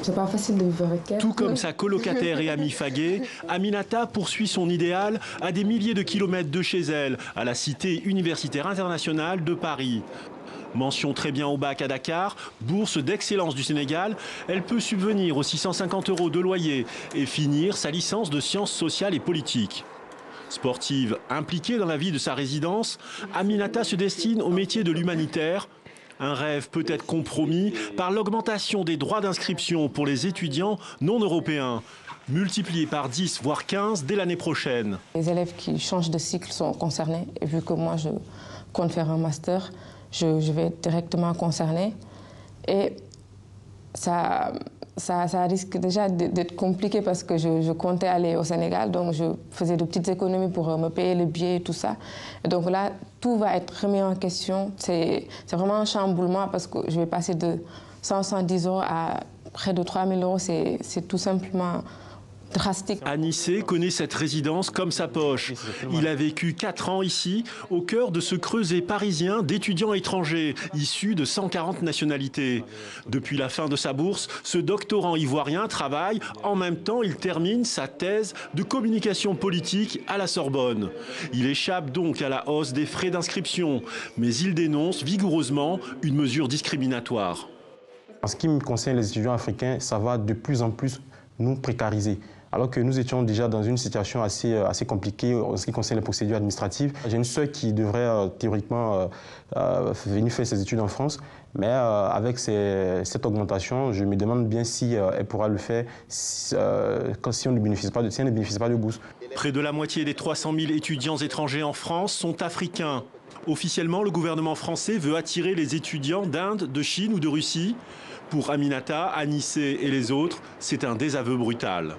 C'est pas facile de vivre avec elle. Tout comme sa colocataire et amie Faguet, Aminata poursuit son idéal à des milliers de kilomètres de chez elle, à la Cité universitaire internationale de Paris. Mention très bien au bac à Dakar, bourse d'excellence du Sénégal, elle peut subvenir aux 650 € de loyer et finir sa licence de sciences sociales et politiques. Sportive impliquée dans la vie de sa résidence, Aminata se destine au métier de l'humanitaire. Un rêve peut être compromis par l'augmentation des droits d'inscription pour les étudiants non européens, multipliés par 10 voire 15 dès l'année prochaine. Les élèves qui changent de cycle sont concernés et vu que moi je compte faire un master, je vais être directement concernée et ça risque déjà d'être compliqué parce que je comptais aller au Sénégal, donc je faisais de petites économies pour me payer le billet et tout ça. Et donc là, tout va être remis en question. C'est vraiment un chamboulement parce que je vais passer de 110 € à près de 3 000 €. C'est tout simplement drastique. Anissé connaît cette résidence comme sa poche. Il a vécu 4 ans ici, au cœur de ce creuset parisien d'étudiants étrangers, issus de 140 nationalités. Depuis la fin de sa bourse, ce doctorant ivoirien travaille. En même temps, il termine sa thèse de communication politique à la Sorbonne. Il échappe donc à la hausse des frais d'inscription, mais il dénonce vigoureusement une mesure discriminatoire. En ce qui me concerne, les étudiants africains, ça va de plus en plus nous précariser. Alors que nous étions déjà dans une situation assez compliquée en ce qui concerne les procédures administratives. J'ai une sœur qui devrait théoriquement venir faire ses études en France, mais avec cette augmentation, je me demande bien si elle pourra le faire si on ne bénéficie pas de bourse. Près de la moitié des 300 000 étudiants étrangers en France sont africains. Officiellement, le gouvernement français veut attirer les étudiants d'Inde, de Chine ou de Russie. Pour Aminata, Anissé et les autres, c'est un désaveu brutal.